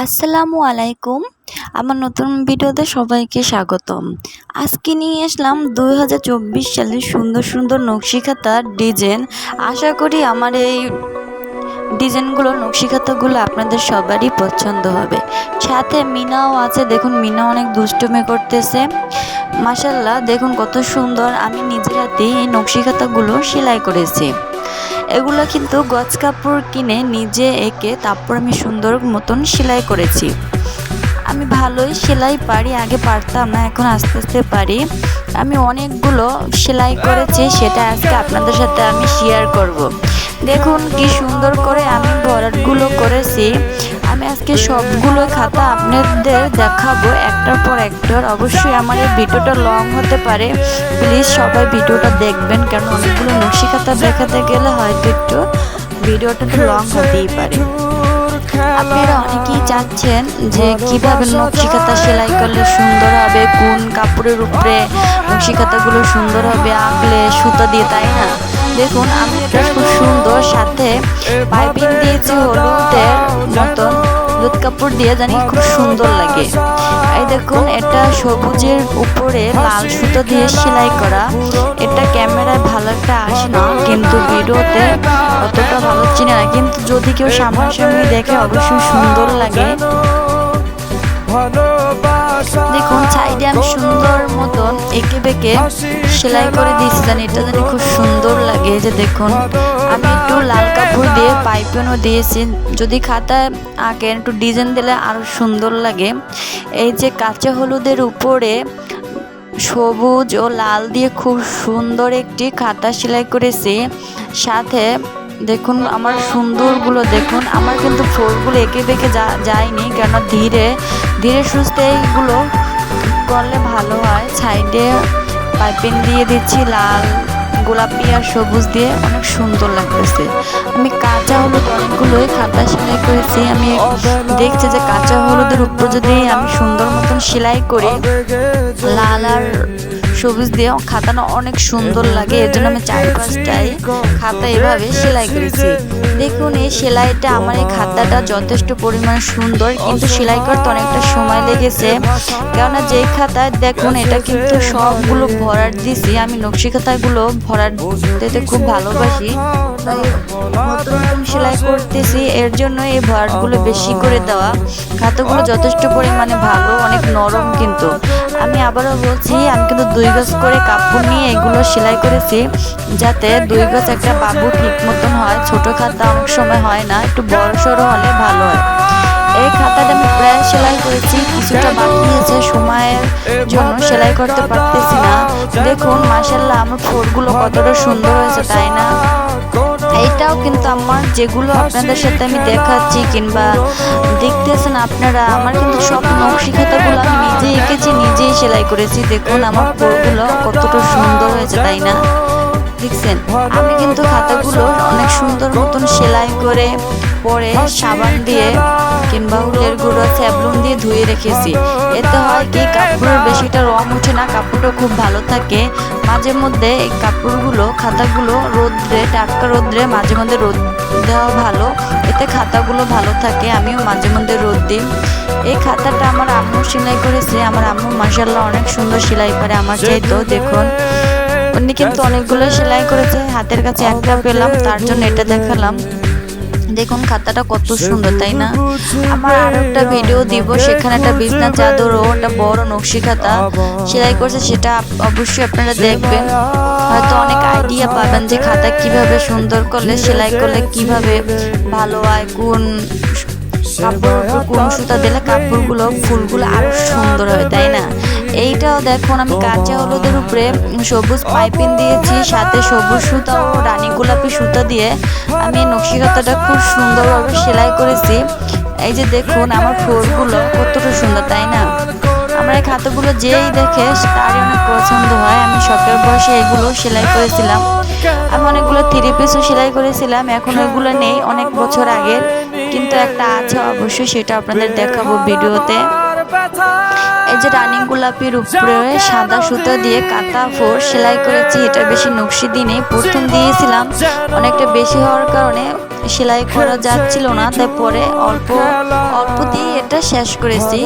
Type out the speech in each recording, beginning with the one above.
আসসালামু আলাইকুম। আমার নতুন ভিডিওতে সবাইকে স্বাগতম। আজকে নিয়ে আসলাম 2024 সালের সুন্দর সুন্দর নকশিকাঁথার ডিজাইন। আশা করি আমার এই ডিজাইনগুলো নকশিকাঁথাগুলো আপনাদের সবারই পছন্দ হবে। সাথে মিনাও আছে, দেখুন মিনা অনেক দুষ্টুমি করতেছে। মাশাআল্লাহ, দেখুন কত সুন্দর। আমি নিজের হাতেই এই নকশিকাঁথাগুলো সেলাই করেছি। এগুলো কিন্তু গজ কাপড় কিনে নিজে এঁকে তারপর আমি সুন্দর মতন সেলাই করেছি। আমি ভালোই সেলাই পারি, আগে পারতাম না, এখন আস্তে আস্তে পারি। আমি অনেকগুলো সেলাই করেছি, সেটা আজকে আপনাদের সাথে আমি শেয়ার করব। দেখুন কি সুন্দর করে আমি ভরাটগুলো করেছি। আমি আজকে সবগুলো খাতা আপনাদের দেখাবো একটার পর একটার। অবশ্যই আমার এই ভিডিওটা লং হতে পারে, প্লিজ সবাই ভিডিওটা দেখবেন, কারণ অনেকগুলো নকশি খাতা দেখাতে গেলে হয়তো একটু ভিডিওটা একটু লং হতেই পারে। আপনারা অনেকেই চাচ্ছেন যে কিভাবে নকশি খাতা সেলাই করলে সুন্দর হবে, কোন কাপড়ের উপরে নকশি খাতাগুলো সুন্দর হবে আঁকলে সুতা দিয়ে, তাই না? দেখুন আমি এটা খুব সুন্দর, সাথে পাইপিং দিয়েছি হলুদের মতন, হলুদ কাপড় দিয়ে জানি খুব সুন্দর লাগে। এই দেখুন এটা সবুজের উপরে লাল সুতো দিয়ে সেলাই করা। এটা ক্যামেরায় ভালো একটা আসে না, কিন্তু ভিডিওতে অতটা ভালো চিনে না, কিন্তু যদি কেউ সামনাসামনি দেখে অবশ্যই সুন্দর লাগে। দেখুন সাইডে আমি সুন্দর মতন এঁকে বেঁকে সেলাই করে দিয়েছি, জানি এটা জানি খুব সুন্দর লাগে। যে দেখুন আমি একটু লাল কাপড় দিয়ে পাইপিংও দিয়েছি, যদি খাতায় আঁকেন একটু ডিজাইন দিলে আরও সুন্দর লাগে। এই যে কাঁচা হলুদের উপরে সবুজ ও লাল দিয়ে খুব সুন্দর একটি খাতা সেলাই করেছি। সাথে দেখুন আমার সুন্দরগুলো, দেখুন আমার কিন্তু ফোরগুলো এঁকে বেঁকে যায়নি, কেন ধীরে ধীরে সুস্থে এইগুলো করলে ভালো হয়। সাইডে পাইপিং দিয়ে দিচ্ছি লাল, গোলাপি আর সবুজ দিয়ে, অনেক সুন্দর লাগতেছে। আমি কাঁচা হলুদ অনেকগুলোই খাতা সেলাই করেছি। আমি দেখছি যে কাঁচা হলুদের উপর যদি আমি সুন্দর মতন সেলাই করি লাল আর সবুজ দিয়ে, খাতাটা অনেক সুন্দর লাগে। এর জন্য আমি 4-5টাই খাতা এভাবে সেলাই করেছি। দেখুন এই সেলাইটা, আমার এই খাতাটা যথেষ্ট পরিমাণে সুন্দর, কিন্তু সেলাই করতে অনেকটা সময় লেগেছে। কেননা যেই খাতায় দেখুন এটা কিন্তু সবগুলো ভরাট দিছি। আমি নকশি খাতাগুলো ভরাট দিতে খুব ভালোবাসি, তাই নতুন নতুন সেলাই করতেছি, এর জন্য এই ভরাটগুলো বেশি করে দেওয়া। খাতাগুলো যথেষ্ট পরিমাণে ভালো, অনেক নরম। কিন্তু আমি আবারও বলছি, আমি কিন্তু 2 গজ করে কাপড় নিয়ে এগুলো সেলাই করেছি, যাতে 2 গজ একটা বাবু ঠিক মতন হয়। ছোট খাতা অনেক সময় হয় না, একটু বড় সড়ো হলে ভালো হয়। এই খাতাটা আমি প্রায় সেলাই করেছি, কিছুটা বাকি আছে, সময়ের জন্য সেলাই করতে পারতেছি না। দেখুন মাশাআল্লাহ আমার ফোরগুলো কতটা সুন্দর হয়েছে, তাই না? এইটাও কিন্তু আমার যেগুলো আপনাদের সাথে আমি দেখাচ্ছি কিংবা দেখতেছেন আপনারা, আমার কিন্তু সব নকশি খাতাগুলো আমি নিজেই এঁকেছি, নিজেই সেলাই করেছি। দেখুন আমার ফোরগুলো কতটা সুন্দর হয়েছে, তাই না? দেখছেন আমি কিন্তু খাতাগুলো অনেক সুন্দর মতন সেলাই করে পরে সাবান দিয়ে কিংবা উলের গুঁড়ো স্যাবলুন দিয়ে ধুয়ে রেখেছি। এতে হয় কি, কাপড়ের বেশিটা রং ওঠে না, কাপড়টা খুব ভালো থাকে। মাঝে মধ্যে এই কাপড়গুলো খাতাগুলো রোদ্রে, টাটকা রোদ্রে মাঝে মধ্যে রোদ দেওয়া ভালো, এতে খাতাগুলো ভালো থাকে। আমিও মাঝে মধ্যে রোদ দিই। এই খাতাটা আমার আম্মু সেলাই করেছে। আমার আম্মু মাশাআল্লাহ অনেক সুন্দর সেলাই করে আমার চাইতেও। দেখুন উনি কিন্তু অনেকগুলো সেলাই করেছে, হাতের কাছে একটা পেলাম, তার জন্য এটা দেখালাম। দেখুন খাতাটা কত সুন্দর, তাই না? আমার আরো একটা ভিডিও দিব, সেখানে একটা বিছনা চাদর ও একটা বড় নকশি খাতা সেলাই করছে, সেটা অবশ্যই আপনারা দেখবেন। হয়তো অনেক আইডিয়া পাবেন যে খাতা কিভাবে সুন্দর করলে, সেলাই করলে কিভাবে ভালো হয়, কোন কাপড় কোন সুতা দিলে কাপড়গুলো ফুলগুলো আরো সুন্দর হয়, তাই না? এইটাও দেখুন আমি কাঁচা হলুদের উপরে সবুজ পাইপিং দিয়েছি, সাথে সবুজ সুতা ও রানী গোলাপি সুতা দিয়ে আমি নকশি খাতাটা খুব সুন্দরভাবে সেলাই করেছি। এই যে দেখুন আমার ফোরগুলো কতটা সুন্দর, তাই না? আমার এই খাতাগুলো যেই দেখে তারই অনেক পছন্দ হয়। আমি শখের বয়সে এগুলো সেলাই করেছিলাম। আমি অনেকগুলো 3 পিসও সেলাই করেছিলাম, এখন এগুলো নেই, অনেক বছর আগের, কিন্তু একটা আছে অবশ্যই, সেটা আপনাদের দেখাবো ভিডিওতে। এই যে রানী গোলাপির উপরে সাদা সুতো দিয়ে কাটা ফোর সেলাই করেছি। এটা বেশি নকশি দিনে প্রথম দিয়েছিলাম, অনেকটা বেশি হওয়ার কারণে সেলাই করা যাচ্ছিল না, তাই পরে অল্প অল্প দিয়ে এটা এটা শেষ করেছি।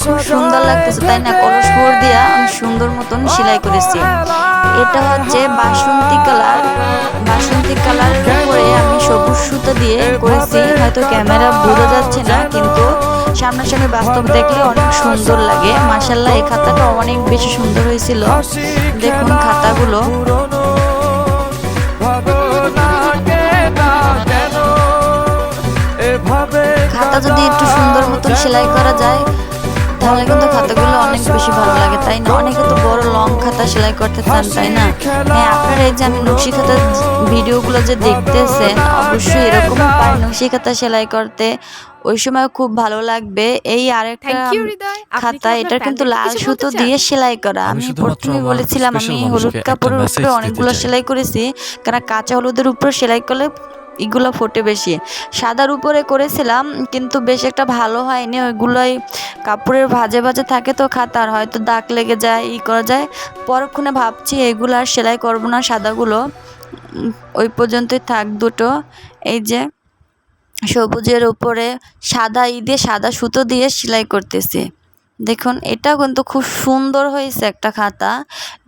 খুব সুন্দর লাগতেছে তাই না, কলস ফুল দিয়া আমি সুন্দর মতন সেলাই করেছি। এটা হচ্ছে বাসন্তী কালারের উপরে আমি সবুজ সুতা দিয়ে করেছি। হয়তো ক্যামেরা বোঝা যাচ্ছে না, কিন্তু সামনাসামনি বাস্তব দেখলে অনেক সুন্দর লাগে। মাশাআল্লাহ, এই খাতাটা অনেক বেশি সুন্দর হয়েছিল। দেখুন খাতাগুলো। খাতা যদি একটু সুন্দর মতন সেলাই করা যায় তাহলে কিন্তু খাতাগুলো অনেক বেশি ভালো লাগে, তাই না? অনেকে তো বড় লং খাতা সেলাই করতে চান, তাই না? হ্যাঁ, আপনারা এই যে আমি নকশি খাতার ভিডিওগুলো যে দেখতেছেন, অবশ্যই এরকম পারেন নকশি খাতা সেলাই করতে, ওই সময় খুব ভালো লাগবে। এই আরেকটা খাতা, এটা কিন্তু লাল সুতো দিয়ে সেলাই করা। আমি প্রথমে বলেছিলাম আমি হলুদ কাপড়ের উপরে অনেকগুলো সেলাই করেছি, কারণ কাঁচা হলুদের উপর সেলাই করলে এগুলো ফোটে বেশি। সাদার উপরে করেছিলাম কিন্তু বেশ একটা ভালো হয়নি, ওইগুলোই কাপড়ের ভাজে ভাজে থাকে তো খাতার হয়তো দাগ লেগে যায়, করা যায়। পরক্ষণে ভাবছি এগুলো আর সেলাই করবো না, সাদাগুলো ওই পর্যন্তই থাক দুটো। এই যে সবুজের উপরে সাদা দিয়ে সাদা সুতো দিয়ে সেলাই করতেছি। দেখুন এটাও কিন্তু খুব সুন্দর হয়েছে একটা খাতা।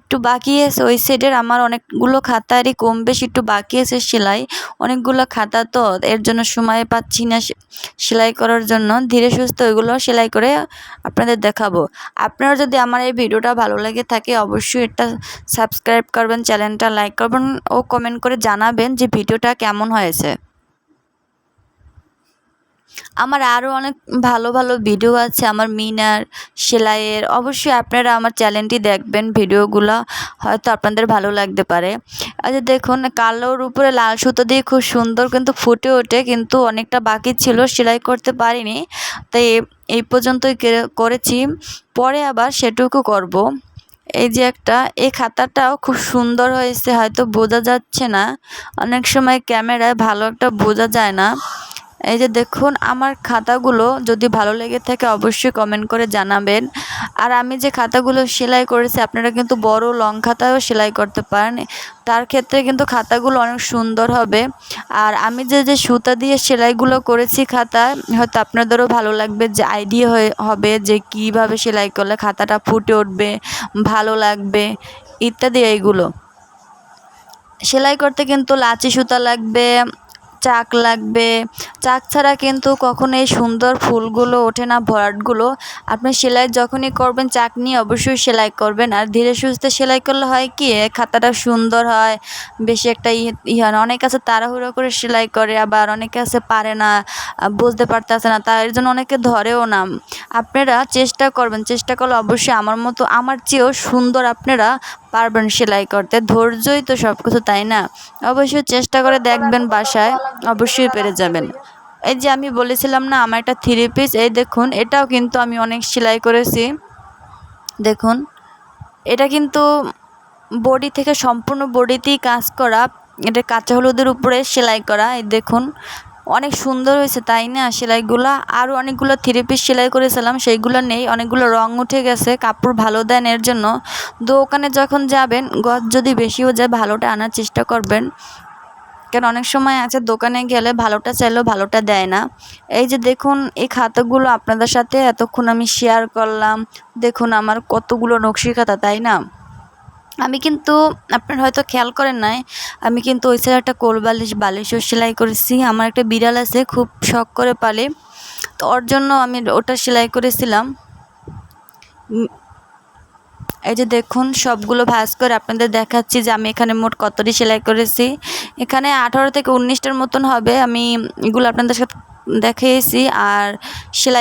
একটু বাকি আছে ওই সাইডের, আমার অনেকগুলো খাতারই কম বেশি একটু বাকি আছে সেলাই। অনেকগুলো খাতা তো এর জন্য সময় পাচ্ছি না সেলাই করার জন্য। ধীরে সুস্থে ওইগুলো সেলাই করে আপনাদের দেখাবো। আপনারা যদি আমার এই ভিডিওটা ভালো লেগে থাকে অবশ্যই এটা সাবস্ক্রাইব করবেন, চ্যানেলটা লাইক করবেন ও কমেন্ট করে জানাবেন যে ভিডিওটা কেমন হয়েছে। আমার আরও অনেক ভালো ভালো ভিডিও আছে আমার মিনার সেলাইয়ের, অবশ্যই আপনারা আমার চ্যানেলটি দেখবেন, ভিডিওগুলো হয়তো আপনাদের ভালো লাগতে পারে। আচ্ছা দেখুন কালোর উপরে লাল সুতো দিয়ে খুব সুন্দর কিন্তু ফুটে ওঠে, কিন্তু অনেকটা বাকি ছিল সেলাই করতে পারিনি, তাই এই পর্যন্তই করেছি, পরে আবার সেটুকু করব। এই যে এই খাতাটাও খুব সুন্দর হয়েছে, হয়তো বোঝা যাচ্ছে না, অনেক সময় ক্যামেরায় ভালো একটা বোঝা যায় না। এই যে দেখুন আমার খাতাগুলো যদি ভালো লেগে থাকে অবশ্যই কমেন্ট করে জানাবেন। আর আমি যে খাতাগুলো সেলাই করেছি আপনারা কিন্তু বড় লং খাতাও সেলাই করতে পারেন, তার ক্ষেত্রে কিন্তু খাতাগুলো অনেক সুন্দর হবে। আর আমি যে সুতা দিয়ে সেলাইগুলো করেছি খাতায়, হয়তো আপনাদেরও ভালো লাগবে, যে আইডিয়া হবে যে কিভাবে সেলাই করলে খাতাটা ফুটে উঠবে, ভালো লাগবে ইত্যাদি। এইগুলো সেলাই করতে কিন্তু লাচি সুতা লাগবে, চাক লাগবে। চাক ছাড়া কিন্তু কখনোই সুন্দর ফুলগুলো ওঠে না, ভরাটগুলো। আপনি সেলাই যখনই করবেন চাক নিয়ে অবশ্যই সেলাই করবেন, আর ধীরে সুস্থে সেলাই করলে হয় কি খাতাটা সুন্দর হয়, বেশি একটা হয় না। অনেকে আছে তাড়াহুড়ো করে সেলাই করে, আবার অনেকে আছে পারে না, বুঝতে পারতেছে না, তার জন্য অনেকে ধরেও না। আপনারা চেষ্টা করবেন, চেষ্টা করলে অবশ্যই আমার মতো আমার চেয়েও সুন্দর আপনারা পারবেন সেলাই করতে। ধৈর্যই তো সব কিছু, তাই না? অবশ্যই চেষ্টা করে দেখবেন, বাসায় অবশ্যই পেরে যাবেন। এই যে আমি বলেছিলাম না আমার একটা 3 পিস, এই দেখুন এটাও কিন্তু আমি অনেক সেলাই করেছি। দেখুন এটা কিন্তু বডি থেকে সম্পূর্ণ বডিতেই কাজ করা, এটা কাঁচা হলুদের উপরে সেলাই করা। এই দেখুন অনেক সুন্দর হয়েছে, তাই না? সেলাইগুলো আরও অনেকগুলো 3 পিস সেলাই করেছিলাম, সেইগুলো নেই, অনেকগুলো রং উঠে গেছে। কাপড় ভালো দেন এর জন্য দোকানে যখন যাবেন গজ যদি বেশিও যায় ভালোটা আনার চেষ্টা করবেন, কেন অনেক সময় আছে দোকানে গেলে ভালোটা চাইলেও ভালোটা দেয় না। এই যে দেখুন এই খাতাগুলো আপনাদের সাথে এতক্ষণ আমি শেয়ার করলাম। দেখুন আমার কতগুলো নকশি খাতা, তাই না? আমি কিন্তু আপনারা হয়তো খেয়াল করেন নাই, আমি কিন্তু ওই সাইডে একটা কোল বালিশও সেলাই করেছি। আমার একটা বিড়াল আছে খুব শখ করে পালে, তো ওর জন্য আমি ওটা সেলাই করেছিলাম। এই যে দেখুন সবগুলো ভাঁজ করে আপনাদের দেখাচ্ছি যে আমি এখানে মোট কতটি সেলাই করেছি। এখানে 18 থেকে 19টার মতন হবে, আমি এগুলো আপনাদের সাথে দেখিয়েছি। আর সেলাই